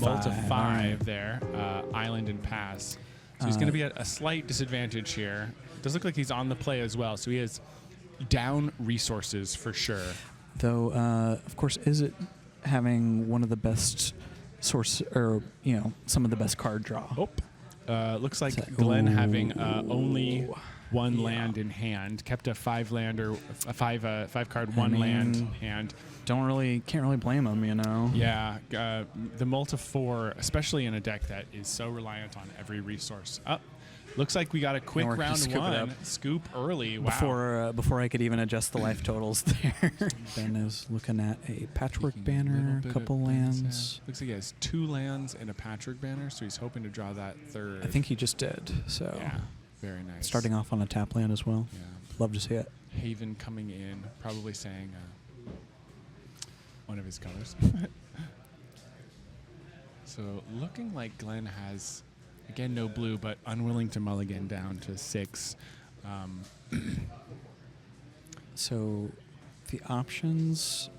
Vault of 5 right. there, Island and Pass. So he's going to be at a slight disadvantage here. Does look like he's on the play as well, so he has down resources for sure. Though, of course, is it having one of the best source, or some of the best card draw? Oh, looks like Glen having only one land in hand, kept a 5-lander, a five card land hand. Can't really blame him, Yeah, the Multi 4, especially in a deck that is so reliant on every resource. Looks like we got a quick round one scoop early. Wow. Before I could even adjust the life totals there. Ben is looking at a patchwork banner, a couple lands. Looks like he has 2 lands and a patchwork banner, so he's hoping to draw that third. I think he just did. So yeah, very nice. Starting off on a tap land as well. Yeah. Love to see it. Haven coming in, probably saying one of his colors. So looking like Glen has, again, no blue, but unwilling to mulligan down to 6. So the options,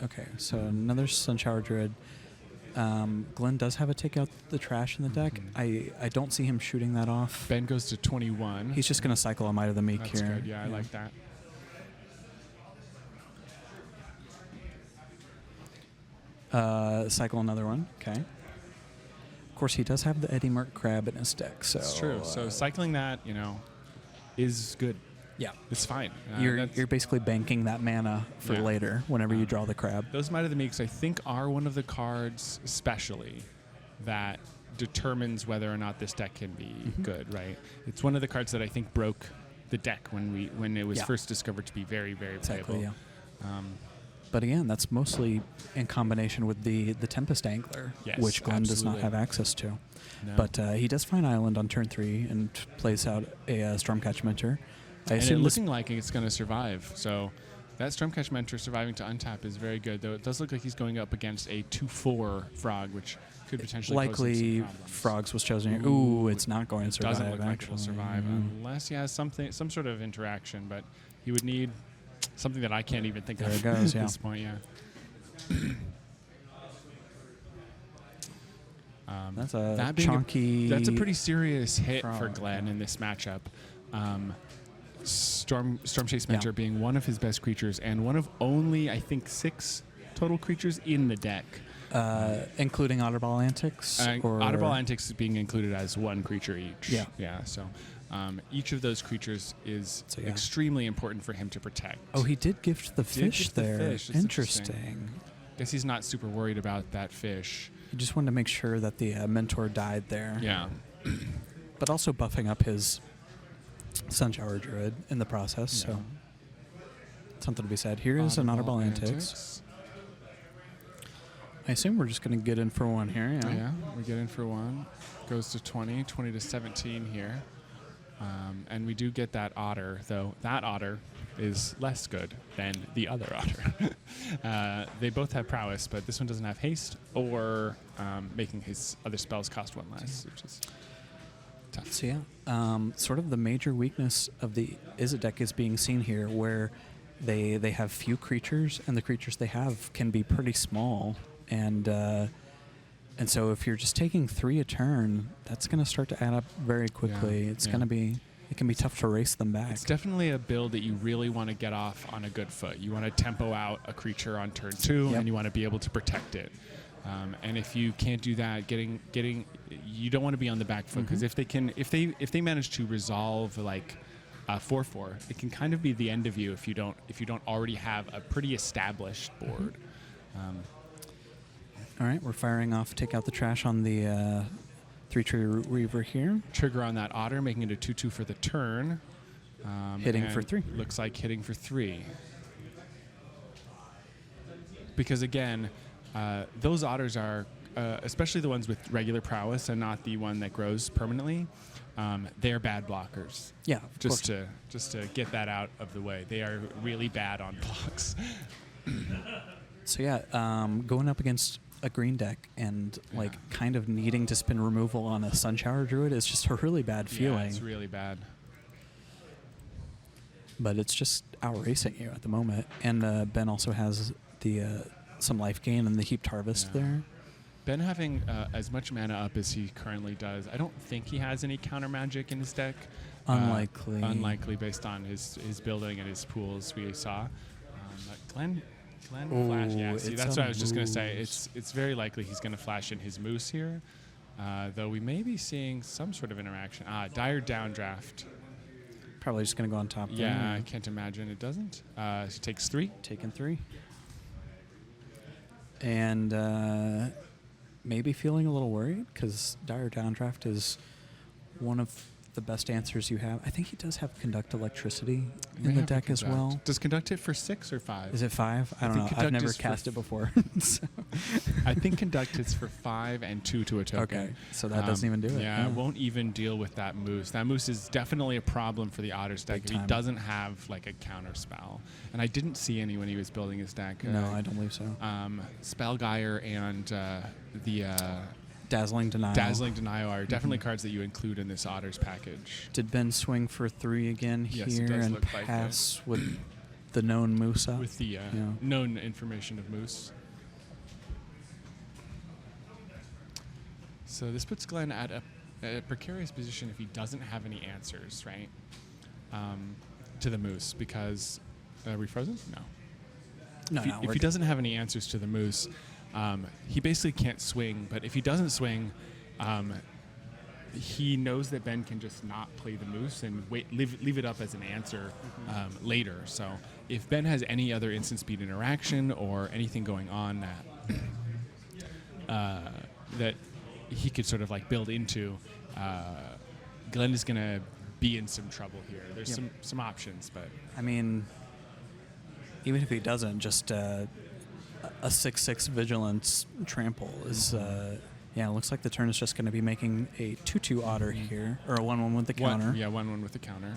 okay, so another Sunshower Druid. Glen does have a take out the trash in the deck. I don't see him shooting that off. Ben goes to 21. He's just going to cycle a Might of the Meek That's here. Good. Yeah, I like that. Cycle another one. Okay. Of course, he does have the Eddie Merc Crab in his deck. So it's true. So cycling that, is good. Yeah, it's fine. You're basically banking that mana for later whenever you draw the crab. Those Might of the Meeks, I think, are one of the cards, especially, that determines whether or not this deck can be good. Right? It's one of the cards that I think broke the deck when it was first discovered to be very, very playable. Exactly. Yeah. But again, that's mostly in combination with the Tempest Angler, which Glen does not have access to. No. But he does find Island on turn 3 and plays out a Stormcatch Mentor. And it's looking like it's going to survive. So that Stormcatch Mentor surviving to untap is very good, though it does look like he's going up against a 2/4 Frog, which could potentially likely pose some problems. Frogs was chosen here. Ooh, it's not going to survive. Doesn't look like it'll survive unless he has some sort of interaction, but he would need something that I can't even think of it goes, at this point. That's a chunky. That's a pretty serious hit for Glen in this matchup. Stormchase Mentor being one of his best creatures and one of only, I think, 6 total creatures in the deck. Including Otterball Antics? Otterball Antics is being included as 1 creature each. Yeah. So each of those creatures is extremely important for him to protect. Oh, he did gift the fish there. Interesting. Guess he's not super worried about that fish. He just wanted to make sure that the mentor died there. Yeah. But also buffing up his Sunshower Druid in the process, so something to be said. Here is an Otterball Antics. I assume we're just going to get in for one here. Yeah, we get in for one. Goes to 20 to 17 here. And we do get that Otter, though that Otter is less good than the other Otter. They both have prowess, but this one doesn't have haste or making his other spells cost 1 less, which is tough. So sort of the major weakness of the Izzet deck is being seen here, where they have few creatures, and the creatures they have can be pretty small, and so if you're just taking 3 a turn, that's going to start to add up very quickly. It can be tough to race them back. It's definitely a build that you really want to get off on a good foot. You want to tempo out a creature on turn 2, and you want to be able to protect it. And if you can't do that, you don't want to be on the back foot, because if they manage to resolve like 4/4, it can kind of be the end of you if you don't already have a pretty established board. All right, we're firing off. Take out the trash on the 3-tree Reaver here. Trigger on that Otter, making it a 2/2 for the turn. Hitting for 3. Looks like hitting for 3. Because again, those Otters are, especially the ones with regular prowess and not the one that grows permanently, they're bad blockers. Yeah, just to get that out of the way. They are really bad on blocks. So going up against a green deck and kind of needing to spin removal on a Sunshower Druid is just a really bad feeling. Yeah, it's really bad. But it's just outracing you at the moment. And Ben also has the some life gain and the Heaped Harvest there. Ben having as much mana up as he currently does, I don't think he has any counter magic in his deck. Unlikely. Unlikely based on his building and his pools we saw. But Glen flash. Yeah, see, that's what I was just going to say. It's very likely he's going to flash in his moose here, though we may be seeing some sort of interaction. Dire downdraft. Probably just going to go on top. Yeah, there. I can't imagine it doesn't. He takes 3. Taking 3. And maybe feeling a little worried because Dire Downdraft is one of the best answers you have. I think he does have Conduct Electricity in the deck as well. Does Conduct hit for 6 or 5? Is it 5? I don't know. I've never cast it before. So. I think Conduct hits for 5 and 2 to a token. Okay, so that doesn't even do it. Yeah, it won't even deal with that moose. That moose is definitely a problem for the Otters deck if he doesn't have like a counter spell. And I didn't see any when he was building his deck. No, I don't believe so. Spellgire and the Dazzling Denial are definitely cards that you include in this Otters package. Did Ben swing for 3 again Yes, here it does and look pass with the known moose up? With the known information of moose. So this puts Glen at a precarious position if he doesn't have any answers, right? To the moose, because are we frozen? No. If he doesn't have any answers to the moose, he basically can't swing. But if he doesn't swing, he knows that Ben can just not play the moose and leave it up as an answer later. So if Ben has any other instant speed interaction or anything going on that he could sort of like build into, Glen is going to be in some trouble here. There's some options, but I mean, even if he doesn't, just a 6/6 vigilance trample is it looks like the turn is just going to be making a 2/2 otter here, or a 1/1 with the counter. 1/1 with the counter.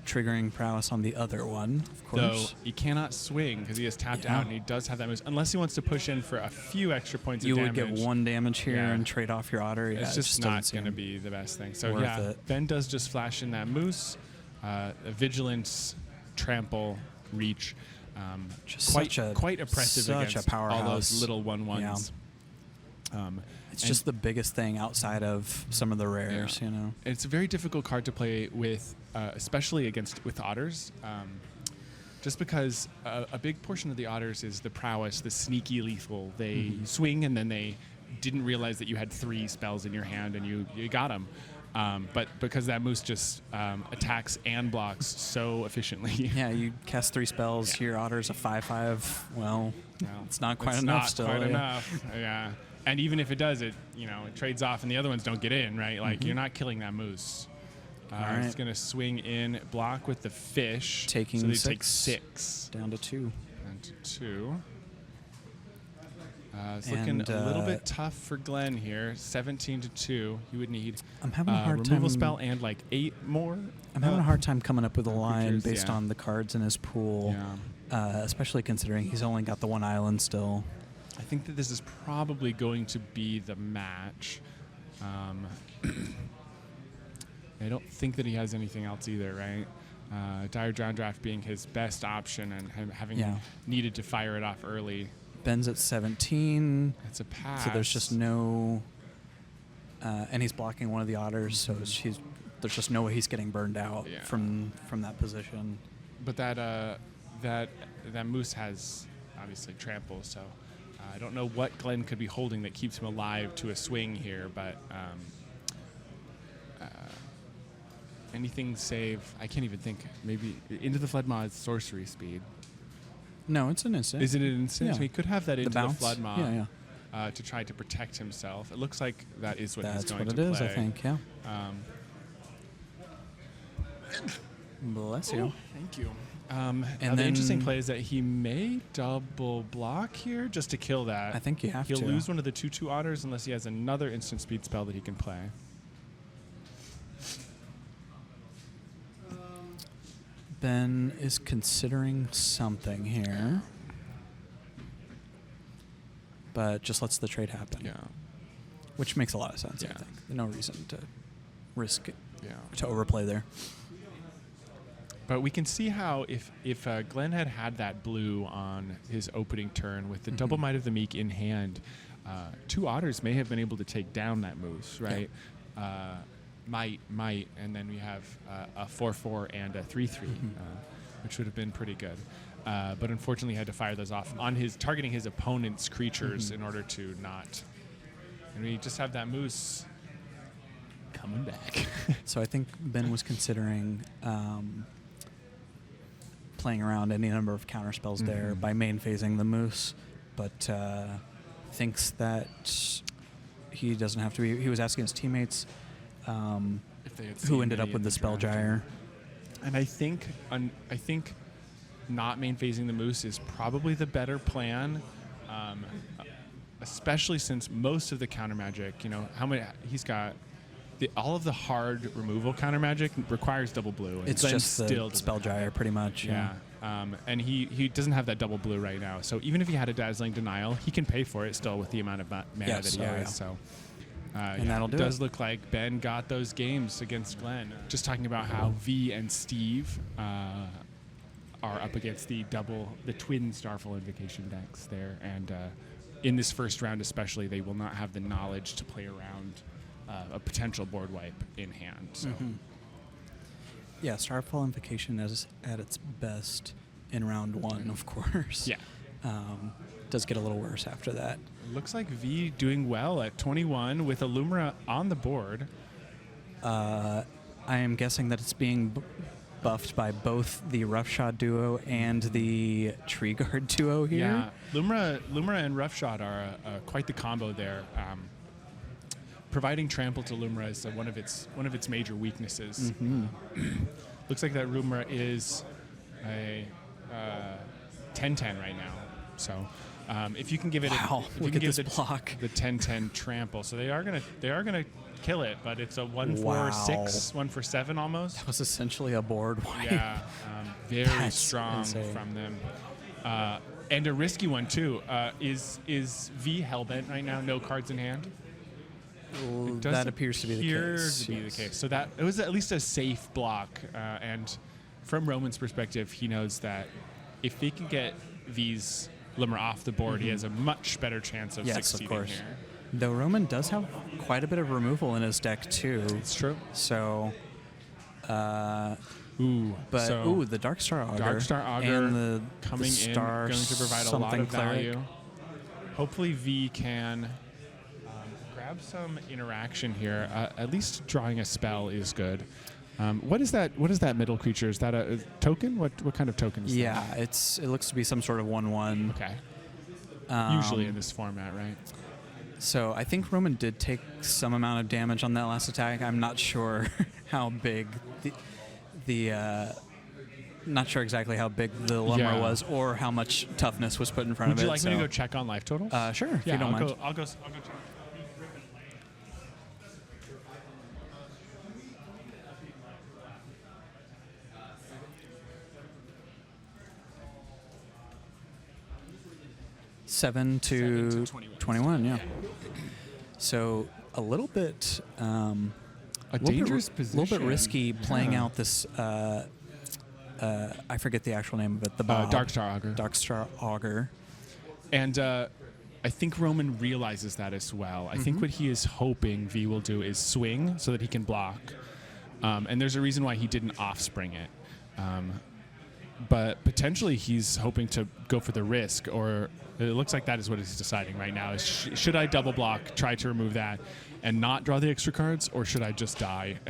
Triggering prowess on the other one, of course. Though he cannot swing because he is tapped out, and he does have that moose. Unless he wants to push in for a few extra points of damage. You would get 1 damage here and trade off your otter. Yeah, it's just not going to be the best thing. So it. Ben does just flash in that moose, a vigilance, trample, reach. Quite oppressive against all those little 1/1s. Yeah. It's just the biggest thing outside of some of the rares, you know. It's a very difficult card to play with, especially with Otters, just because a big portion of the Otters is the prowess, the sneaky lethal. They swing and then they didn't realize that you had 3 spells in your hand and you got them. But because that moose just attacks and blocks so efficiently. Yeah, you cast 3 spells. Your Otter's a 5/5. Well, it's not quite enough still. Quite enough. Yeah. And even if it does, it trades off and the other ones don't get in, right? Like you're not killing that moose. It's going to swing in, block with the fish. Taking so they 6. Take 6. Down to 2. Down to 2. It's looking a little bit tough for Glen here. 17-2. He would need I'm having a hard removal time, spell and like 8 more. I'm having a hard time coming up with a line based on the cards in his pool, especially considering he's only got the 1 island still. I think that this is probably going to be the match. I don't think that he has anything else either, right? Dire Downdraft being his best option and him having needed to fire it off early. Ben's at 17. That's a pass. So there's just no... and he's blocking one of the Otters, so there's just no way he's getting burned out from that position. But that moose has obviously trample, so I don't know what Glen could be holding that keeps him alive to a swing here, but anything save, I can't even think. Maybe Into the Flood Maw is sorcery speed. No, it's an instant. Is it an instant? Yeah. So he could have that Into the Flood Maw to try to protect himself. It looks like that is what That's he's going what to it is, play. I think, yeah. Bless you. Thank you. And the interesting play is that he may double block here just to kill that. I think you have He'll to. lose one of the 2/2 Otters unless he has another instant speed spell that he can play. Ben is considering something here, but just lets the trade happen. Yeah. Which makes a lot of sense, Yeah. I think. No reason to risk it, Yeah. to overplay there. But we can see how if Glen had that blue on his opening turn with the Double Might of the Meek in hand, two Otters may have been able to take down that moose, right? Yeah. Might, and then we have a 4/4 and a 3/3, which would have been pretty good. But unfortunately, he had to fire those off on targeting his opponent's creatures in order to not. And we just have that moose coming back. So I think Ben was considering playing around any number of counterspells there by main phasing the moose, but thinks that he doesn't have to be. He was asking his teammates if they had who ended up with the spell gyre. And I think not main phasing the moose is probably the better plan, especially since most of the counter magic, how many he's got. All of the hard removal counter magic requires double blue. And it's Glen just the spell gyre, pretty much. Yeah. And he doesn't have that double blue right now. So even if he had a dazzling denial, he can pay for it still with the amount of mana that he has. Yeah. So. And that'll do it. Does look like Ben got those games against Glen. Just talking about how V and Steve are up against the twin Starfall Invocation decks there, and in this first round especially, they will not have the knowledge to play around a potential board wipe in hand. So. Yeah, Starfall Invocation is at its best in round one, of course. Yeah. Does get a little worse after that. Looks like V doing well at 21 with Illumina on the board. I am guessing that it's being buffed by both the Roughshod duo and the Tree Guard duo here. Yeah, Lumra and Roughshod are quite the combo there. Providing trample to Lumra is one of its major weaknesses. Looks like that Lumra is a 10/10 right now. So if you can give it, look at this block, the 10/10 trample. So they are gonna kill it, but it's a 1/4/6, 1/7 almost. That was essentially a board wipe. Yeah, very strong insane from them. And a risky one too. Is V hellbent right now? No cards in hand. That appears to be the case. So that it was at least a safe block. And from Roman's perspective, he knows that if he can get these Limmer off the board, he has a much better chance of succeeding of course. here. Though Roman does have quite a bit of removal in his deck too. It's true. So, the Darkstar Augur, and the coming the in, going to provide a lot of value. Hopefully, V can grab some interaction here. At least drawing a spell is good. What is that? What is that middle creature? Is that a token? What kind of token is that? Yeah, it looks to be some sort of 1/1. Okay. Usually in this format, right? So I think Roman did take some amount of damage on that last attack. I'm not sure how big not sure exactly how big the Lumber was or how much toughness was put in front of it. Would you like me to go check on life totals? Sure, if you don't mind. I'll go check. 7 to 21, yeah. So a little bit, dangerous position. A little bit risky playing out this. I forget the actual name of it. The Darkstar Augur. Darkstar Augur. And I think Roman realizes that as well. I think what he is hoping V will do is swing so that he can block. And there's a reason why he didn't offspring it. But potentially he's hoping to go for the risk, or it looks like that is what he's deciding right now. Is should I double block, try to remove that, and not draw the extra cards, or should I just die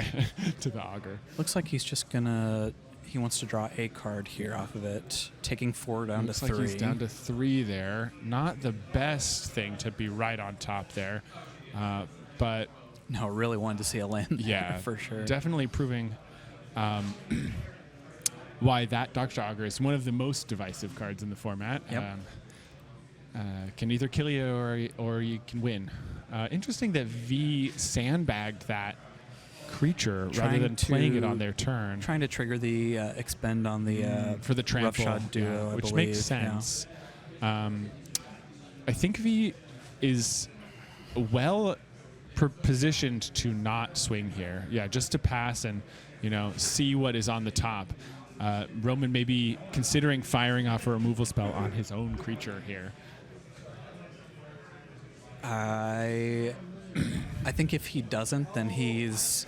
to the Augur? Looks like he's just he wants to draw a card here off of it, taking 4 down to 3. Looks like he's down to 3 there. Not the best thing to be right on top there, but no, really wanted to see a land there, for sure. Definitely proving why that Darkstar Augur is one of the most divisive cards in the format. Yep. Can either kill you or you can win. Interesting that V sandbagged that creature rather than playing it on their turn. Trying to trigger the expend on the for the trample, Roughshod duo, which makes sense. Yeah. I think V is well positioned to not swing here. Yeah, just to pass and see what is on the top. Roman may be considering firing off a removal spell on his own creature here. I think if he doesn't, then he's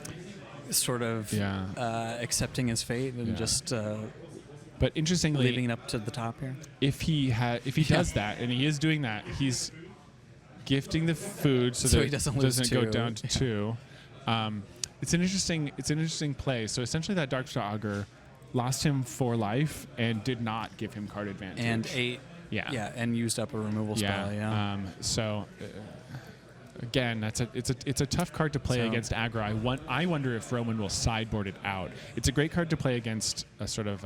sort of accepting his fate and just but interestingly, leaving it up to the top here. If he does that, and he is doing that, he's gifting the food so that he doesn't go down to 2. It's an interesting play. So essentially, that Darkstar Augur lost him 4 life and did not give him card advantage. And 8. Yeah, and used up a removal spell. Yeah. Again, it's a tough card to play against aggro. I wonder if Roman will sideboard it out. It's a great card to play against a sort of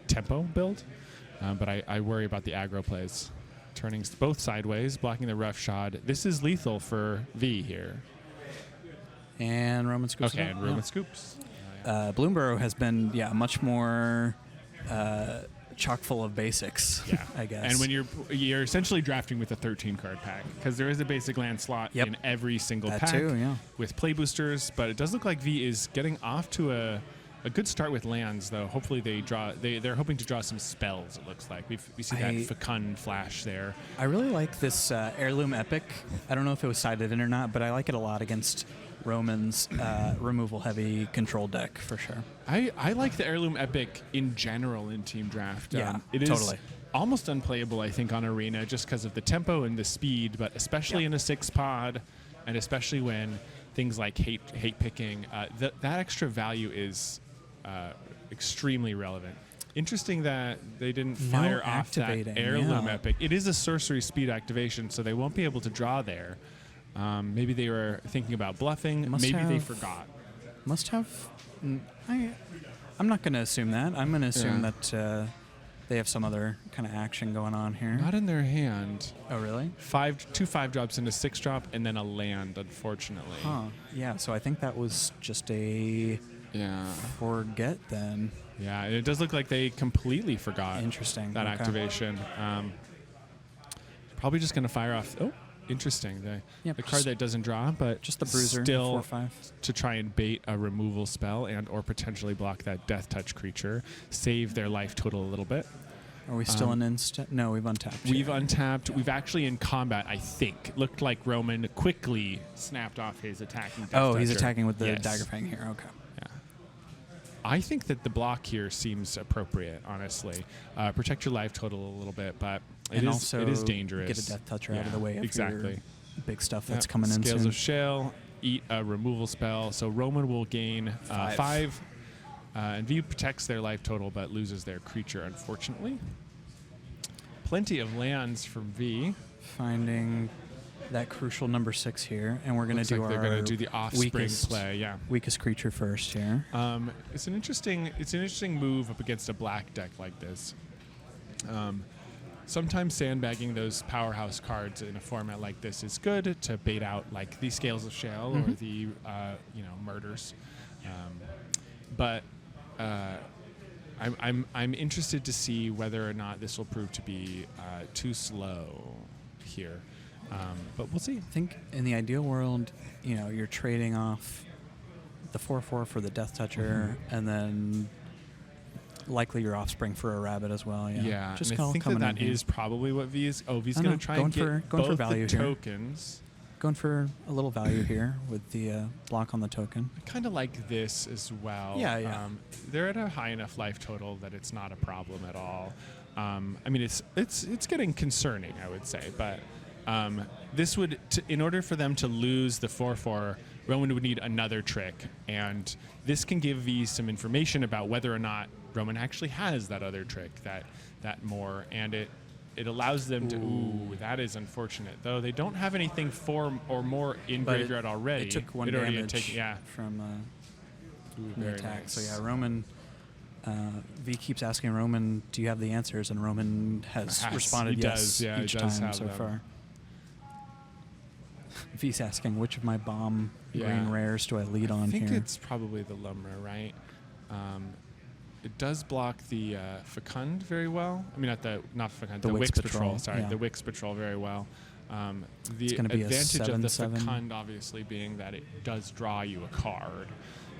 tempo build, but I worry about the aggro plays. Turning both sideways, blocking the roughshod. This is lethal for V here. And Roman scoops. Okay, and Roman scoops. Bloomburrow has been much more chock full of basics. I guess. And when you're essentially drafting with a 13 card pack, because there is a basic land slot in every single pack with play boosters, but it does look like V is getting off to a good start with lands, though. Hopefully they're hoping to draw some spells, it looks like. We see that Fecund flash there. I really like this Heirloom Epic. I don't know if it was sided in or not, but I like it a lot against Roman's removal heavy control deck for sure. I like the Heirloom Epic in general in Team Draft. It is totally almost unplayable, I think, on Arena just because of the tempo and the speed, but especially in a 6-pod, and especially when things like hate picking, that extra value is extremely relevant. Interesting that they didn't fire off that Heirloom Epic. It is a sorcery speed activation, so they won't be able to draw there. Maybe they were thinking about bluffing. They forgot. Must have. I'm not going to assume that. I'm going to assume that they have some other kind of action going on here. Not in their hand. Oh, really? 2 5-drops and a 6-drop, and then a land, unfortunately. Yeah, so I think that was just a forget then. Yeah, and it does look like they completely forgot that activation. Probably just going to fire off. Oh, interesting. The card that doesn't draw, but just the bruiser, still 4/5. To try and bait a removal spell and or potentially block that death touch creature, save their life total a little bit. Are we still in instant? No, we've untapped. We've untapped. We've actually in combat, I think. Looked like Roman quickly snapped off his attacking death toucher. He's attacking with the Dagger Fang here. Okay. Yeah. I think that the block here seems appropriate, honestly. Protect your life total a little bit, but it is dangerous. Get a death toucher out of the way. Exactly. Big stuff that's coming in Scales soon. of Shale, eat a removal spell. So Roman will gain 5. And V protects their life total, but loses their creature, unfortunately. Plenty of lands from V. Finding that crucial number 6 here, and we're going to do they're going to do the offspring play. Weakest creature first here. It's an interesting move up against a black deck like this. Sometimes sandbagging those powerhouse cards in a format like this is good to bait out like the Scales of Shale or the murders. But I'm interested to see whether or not this will prove to be too slow here. But we'll see. I think in the ideal world, you're trading off the 4/4 for the Death Toucher, and then likely your offspring for a rabbit as well. Yeah. Just and I think that is probably what V is. V's going to try and get both for value the tokens. Going for a little value here with the block on the token. I kind of like this as well. Yeah. They're at a high enough life total that it's not a problem at all. It's getting concerning, I would say, but this would, in order for them to lose the 4/4, Roman would need another trick, and this can give V some information about whether or not Roman actually has that other trick, that more, and it allows them to. Ooh, that is unfortunate. Though they don't have anything 4 or more in graveyard already. It took 1 damage from the attack. Nice. So Roman. V keeps asking Roman, "Do you have the answers?" And Roman has responded yes each time so far. V's asking, "Which of my bomb green rares do I lead on here?" I think it's probably the Lumra, right? It does block the Fecund very well. I mean, not Fecund, the Wix Patrol. Sorry, the Wix Patrol very well. The advantage of the Fecund, obviously, being that it does draw you a card,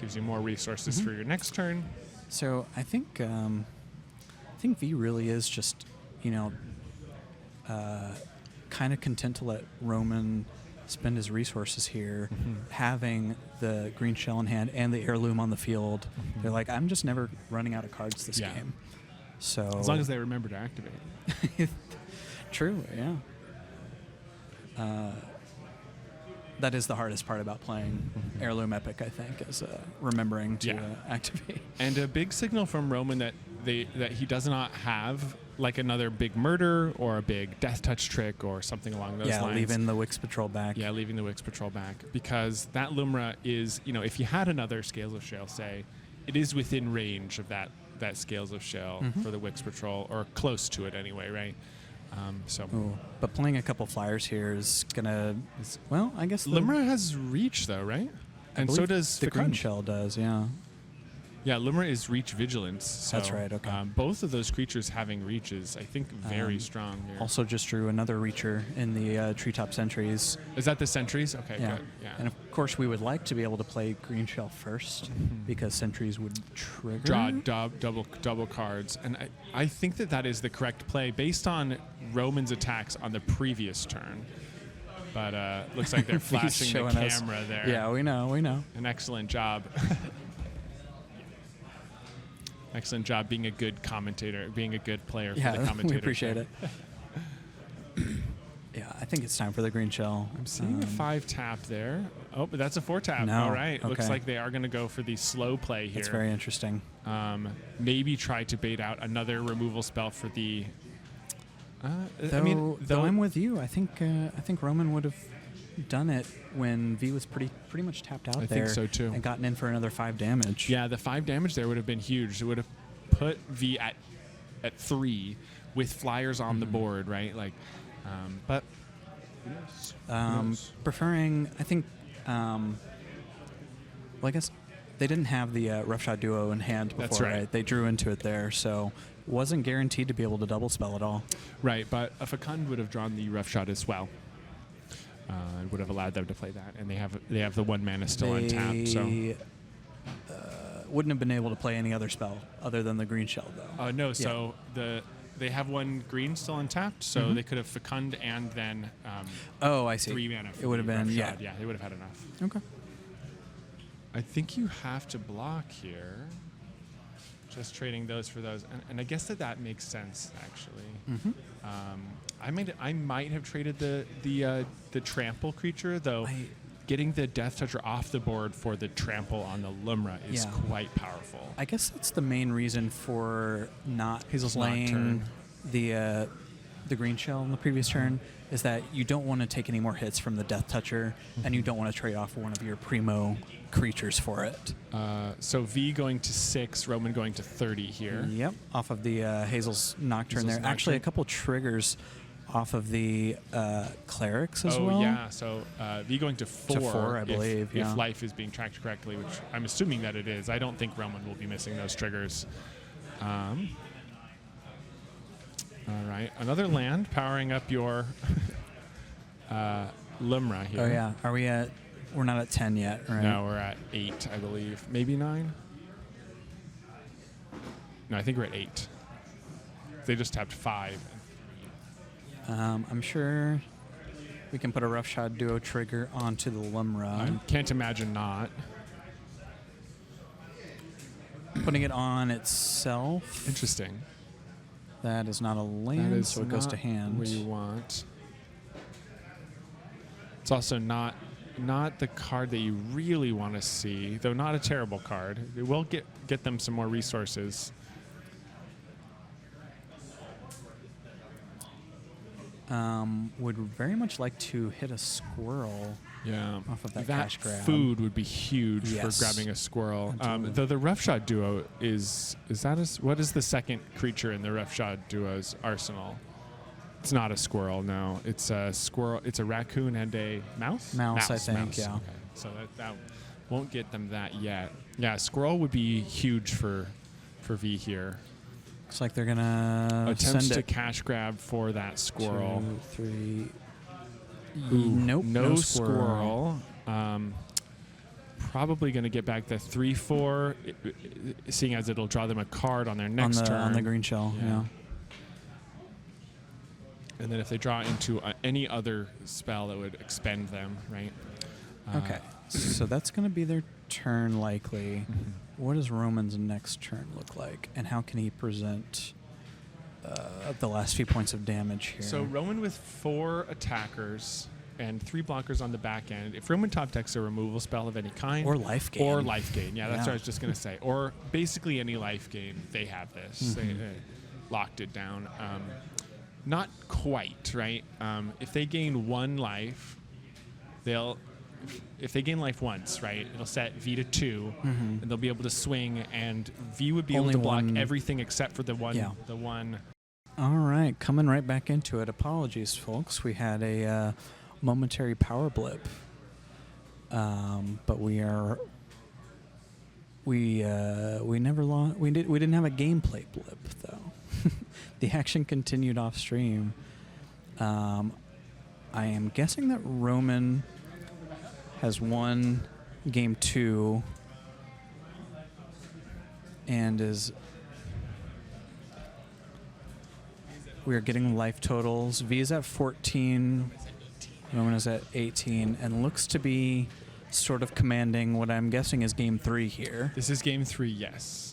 gives you more resources for your next turn. So I think V really is just, kind of content to let Roman spend his resources here, having the green shell in hand and the heirloom on the field. They're like, I'm just never running out of cards this game. So as long as they remember to activate. True, yeah. That is the hardest part about playing Heirloom Epic, I think, is remembering to activate. And a big signal from Roman that he does not have like another big murder or a big death touch trick or something along those lines. Yeah, leaving the Wix Patrol back. Yeah, leaving the Wix Patrol back. Because that Lumra is, if you had another Scales of Shale, say, it is within range of that Scales of Shale for the Wix Patrol, or close to it anyway, right? But playing a couple flyers here is gonna. Well, I guess Limra has reach though, right? And so does the green Fecund. shell does. Yeah. Yeah, Limra is reach vigilance. So, that's right. Okay. Both of those creatures having reach is, I think, very strong here. Also, just drew another reacher in the treetop sentries. Is that the sentries? Okay, yeah. good. Yeah. And of course, we would like to be able to play green shell first because sentries would trigger. Draw double cards, and I think that is the correct play based on Roman's attacks on the previous turn. But looks like they're flashing the camera there. Yeah, we know. An excellent job. Excellent job being a good commentator, being a good player for the commentator. We appreciate it. Yeah, I think it's time for the green shell. I'm seeing a 5-tap there. Oh, but that's a 4-tap. No. All right. Okay. Looks like they are going to go for the slow play here. That's very interesting. Maybe try to bait out another removal spell for the... Though I'm with you. I think Roman would have done it when V was pretty much tapped out there. I think so too. And gotten in for another 5 damage. Yeah, the 5 damage there would have been huge. It would have put V at 3 with flyers on the board, right? Like, but preferring, I think. Well, I guess they didn't have the Roughshod Duo in hand before, That's right. They drew into it there, so wasn't guaranteed to be able to double spell at all. Right, but a Fecund would have drawn the Roughshod as well. It would have allowed them to play that, and they have the 1 mana still untapped. So wouldn't have been able to play any other spell other than the green shell, though. No, so they have 1 green still untapped, so they could have Fecund and then I see. 3 mana. It would have been Roughshod. Yeah, they would have had enough. Okay. I think you have to block here. Just trading those for those, and I guess that makes sense actually. I might have traded the trample creature though. Getting the Death Toucher off the board for the trample on the Lumra is quite powerful. I guess that's the main reason for not Hazel's playing the green shell in the previous turn, is that you don't want to take any more hits from the Death Toucher, and you don't want to trade off one of your primo creatures for it. So V going to 6, Roman going to 30 here. Yep, off of the Hazel's Nocturne there. Actually, a couple triggers off of the clerics as well. Oh, yeah. So V going to 4. To 4, I believe, if life is being tracked correctly, which I'm assuming that it is. I don't think Roman will be missing those triggers. All right. Another land powering up your Lumra here. Oh, yeah. Are we at... We're not at 10 yet, right? No, we're at 8, I believe. Maybe 9? No, I think we're at 8. They just tapped 5. I'm sure we can put a Roughshod Duo trigger onto the Lumra. I can't imagine not. Putting it on itself. Interesting. That is not a land, so it goes to hand. What you want. It's also not the card that you really want to see, though not a terrible card. It will get them some more resources. Would very much like to hit a squirrel. Yeah, off of that cash grab. Food would be huge for Yes. grabbing a squirrel. Though the Roughshod Duo what is the second creature in the Roughshod Duo's arsenal? It's not a squirrel, no. It's a squirrel. It's a raccoon and a mouse. Mouse, I think. Yeah. Okay. So that won't get them that yet. Yeah, squirrel would be huge for V here. Looks like they're gonna Attempts send to it. cash grab for that squirrel. 2, 3. Ooh, Nope. no squirrel. Probably going to get back the 3/4, seeing as it'll draw them a card on their next turn. On the green shell. Yeah. And then if they draw into any other spell that would expend them, right? Okay, so that's going to be their turn likely. What does Roman's next turn look like? And how can he present the last few points of damage here? So Roman with 4 attackers and 3 blockers on the back end. If Roman top decks a removal spell of any kind. Or life gain. Or life gain. Yeah, that's what I was just going to say. Or basically any life gain, they have this. They locked it down. Not quite, right? If they gain 1 life, if they gain life once, right, it'll set V to 2, and they'll be able to swing, and V would be able to block everything except for the one. The one. All right, coming right back into it. Apologies, folks. We had a momentary power blip, but we never lost. We didn't have a gameplay blip though. The action continued off stream. I am guessing that Roman has won game 2 and we are getting life totals. V is at 14, Roman is at 18, and looks to be sort of commanding what I'm guessing is game 3 here. This is game 3, yes.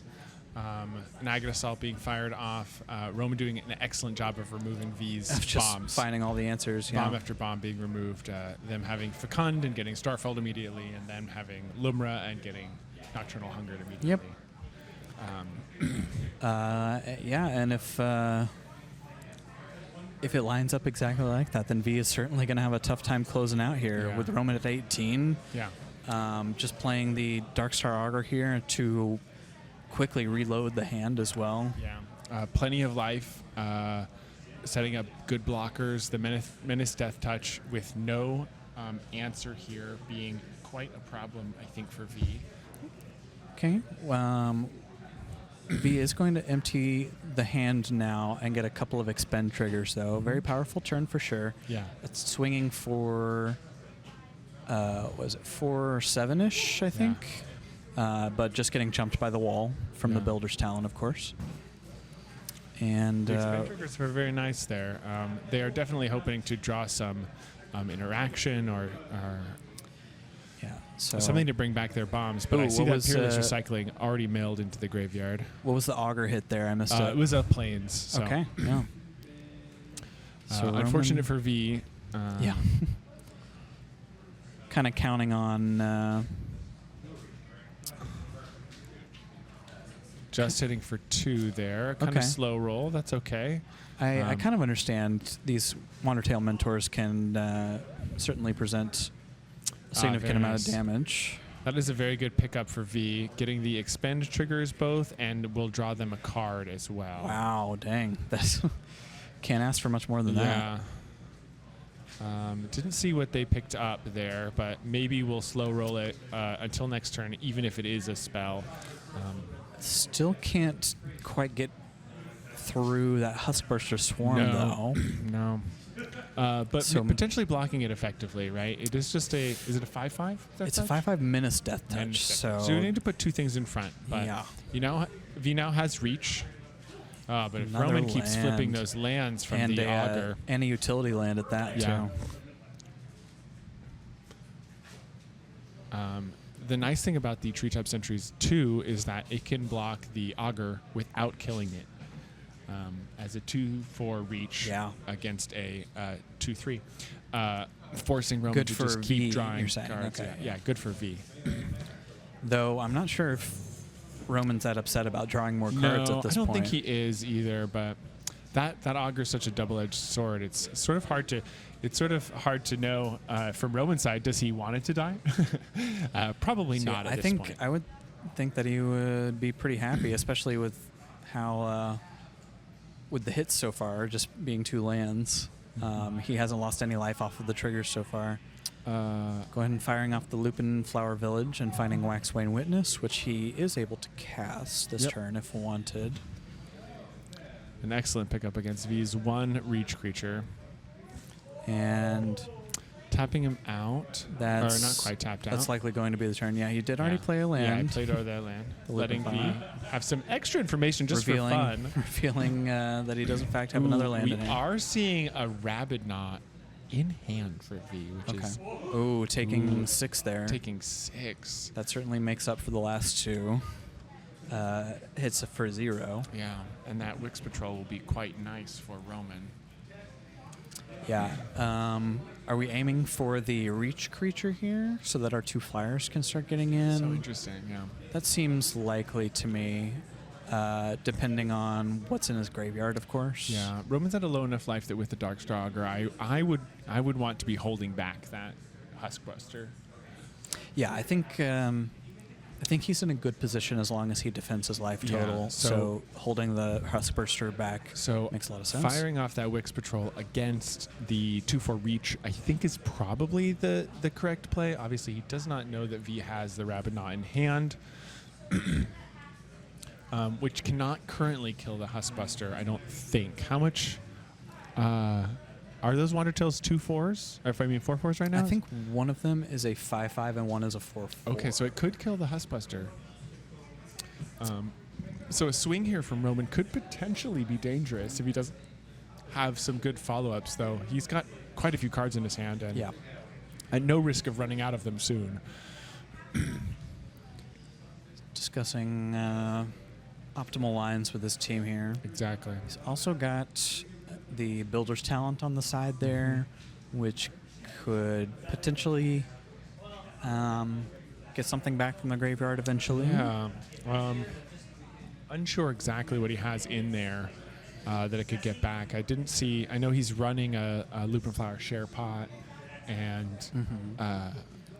An Agate Assault being fired off. Roman doing an excellent job of removing V's just bombs. Finding all the answers. Bomb after bomb being removed. Them having Fecund and getting Starfeld immediately, and then having Lumra and getting Nocturnal Hungered immediately. Yeah, and if it lines up exactly like that, then V is certainly going to have a tough time closing out here with Roman at 18. Yeah. Just playing the Darkstar Augur here to quickly reload the hand as well. Yeah. Plenty of life. Setting up good blockers. The Menace Death Touch with no answer here being quite a problem, I think, for V. Okay. V is going to empty the hand now and get a couple of expend triggers, though. Very powerful turn for sure. Yeah. It's swinging for, was it 4 or 7-ish, I think? Yeah. But just getting jumped by the wall from the Builder's Talon, of course. And the expend triggers were very nice there. They are definitely hoping to draw some interaction or so something to bring back their bombs. But I see that Peerless Recycling already mailed into the graveyard. What was the Augur hit there? I missed it. It was a Plains. So. Okay, yeah. So unfortunate for V. Yeah. Kind of counting on... just hitting for 2 there. Kind of slow roll. That's okay. I kind of understand these Wandertail Mentors can certainly present a significant amount of damage. That is a very good pickup for V. Getting the expend triggers both, and we'll draw them a card as well. Wow, dang. That's can't ask for much more than that. Didn't see what they picked up there, but maybe we'll slow roll it until next turn, even if it is a spell. Still can't quite get through that Huskburster Swarm, though. No. But so potentially blocking it effectively, right? It is just is it a 5/5? It's a 5/5 Menace Death Touch. So you need to put 2 things in front. But V now has reach. But if Roman keeps flipping those lands from the Augur. And a utility land at that, too. The nice thing about the Treetop Sentries 2 is that it can block the Augur without killing it. As a 2/4 reach against a 2/3, forcing Roman to just keep drawing cards. Okay. Yeah, good for V. Though I'm not sure if Roman's that upset about drawing more cards at this point. I don't think he is either. But that Augur is such a double-edged sword. It's sort of hard to know from Roman's side. Does he want it to die? Probably not. At this point. I would think that he would be pretty happy, especially with how. With the hits so far, just being 2 lands. He hasn't lost any life off of the triggers so far. Go ahead and firing off the Lupin Flower Village and finding Waxwayne Witness, which he is able to cast this turn if wanted. An excellent pickup against V's 1 reach creature. And Tapping him out. Or not quite tapped out. That's likely going to be the turn. Yeah, you did already play a land. Yeah, I played over that land. Letting V have some extra information just for fun. Revealing that he does in fact have another land in hand. We are seeing a Rabid Knot in hand for V, which is... Ooh, taking 6 there. Taking 6. That certainly makes up for the last 2. Hits for 0. Yeah, and that Wix Patrol will be quite nice for Roman. Yeah. Are we aiming for the reach creature here so that our 2 flyers can start getting in? So interesting, yeah. That seems likely to me, depending on what's in his graveyard, of course. Yeah, Roman's at a low enough life that with the Darkstraw Augur, I would want to be holding back that Huskbuster. Yeah, I think he's in a good position as long as he defends his life total. Yeah, so holding the Huskburster back makes a lot of sense. Firing off that Wix Patrol against the 2/4 reach, I think, is probably the correct play. Obviously, he does not know that V has the Rabid Knot in hand, which cannot currently kill the Huskbuster, I don't think. How much... are those Wandertails 2/4s? Or if I mean 4/4s right now? I think one of them is a 5/5 and one is a 4/4. Okay, so it could kill the Huskbuster. So a swing here from Roman could potentially be dangerous if he doesn't have some good follow-ups, though. He's got quite a few cards in his hand, and at no risk of running out of them soon. Discussing optimal lines with his team here. Exactly. He's also got the Builder's Talent on the side there, which could potentially get something back from the graveyard eventually. Yeah. Unsure exactly what he has in there that it could get back. I know he's running a Lupin Flower Share Pot, and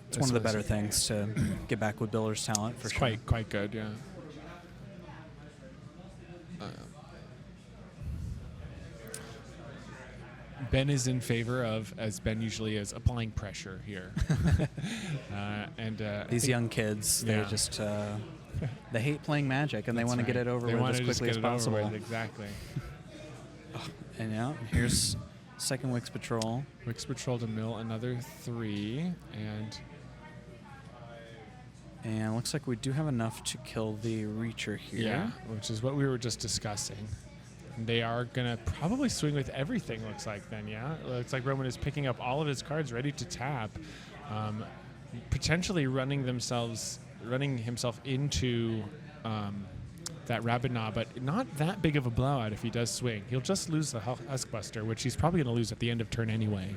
it's one of the better things to get back with Builder's Talent for sure. Quite good, yeah. Ben is in favor of, as Ben usually is, applying pressure here. These young kids, they just they hate playing Magic, and they want to get it over with as quickly as possible. Exactly. And yeah, here's second Wix Patrol. Wix Patrol to mill another 3, and looks like we do have enough to kill the Reacher here. Yeah, which is what we were just discussing. They are going to probably swing with everything, looks like, then, yeah? It looks like Roman is picking up all of his cards ready to tap, potentially running himself into that Rabid Knot, but not that big of a blowout if he does swing. He'll just lose the Huskbuster, which he's probably going to lose at the end of turn anyway.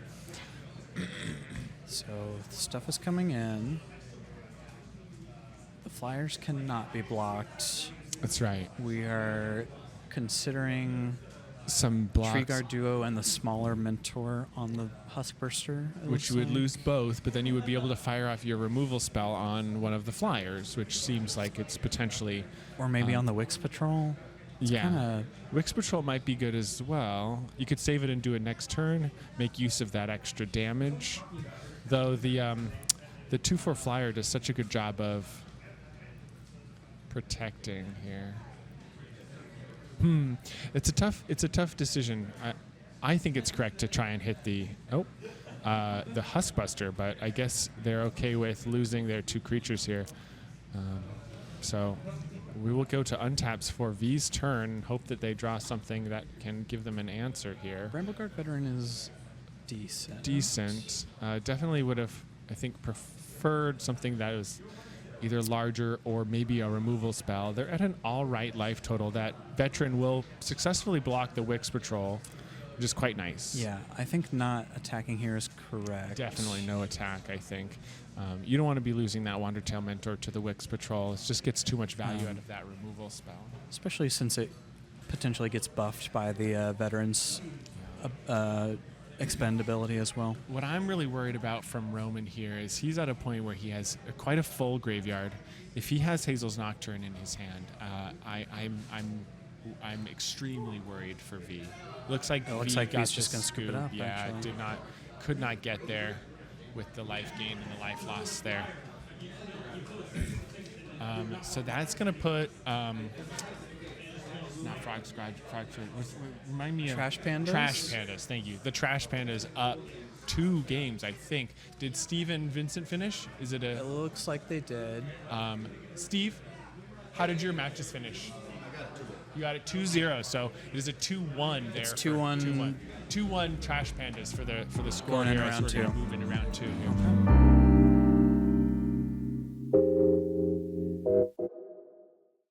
So the stuff is coming in. The Flyers cannot be blocked. That's right. We are considering some blocks. Tree Guard Duo and the smaller Mentor on the Huskburster. Which you would lose both, but then you would be able to fire off your removal spell on one of the Flyers, which seems like it's potentially... Or maybe on the Wix Patrol. Yeah. Wix Patrol might be good as well. You could save it and do it next turn, make use of that extra damage. Though the 2/4 Flyer does such a good job of protecting here. It's a tough decision. I think it's correct to try and hit the Huskbuster, but I guess they're okay with losing their 2 creatures here. So we will go to untaps for V's turn and hope that they draw something that can give them an answer here. Brambleguard Veteran is decent. Definitely would have, I think, preferred something that was either larger or maybe a removal spell. They're at an all right life total. That Veteran will successfully block the Wix Patrol, which is quite nice. Yeah, I think not attacking here is correct. Definitely no attack, I think. You don't want to be losing that Wandertail Mentor to the Wix Patrol. It just gets too much value out of that removal spell. Especially since it potentially gets buffed by the Veteran's expendability as well. What I'm really worried about from Roman here is he's at a point where he has quite a full graveyard. If he has Hazel's Nocturne in his hand, I'm extremely worried for V. Looks like he's just going to scoop it up. Yeah, could not get there with the life gain and the life loss there. So that's going to put. Not Frog Remind me Trash of Pandas? Trash Pandas, thank you. The Trash Pandas up 2 games, I think. Did Steve and Vincent finish? Is it It a looks like they did. Steve? How did your matches finish? I got it 2-1. You got it 2-0, so it is a 2-1 there. It's 2-1. 2-1 Trash Pandas for the score Going in here as round we're going to two. move into round 2 here.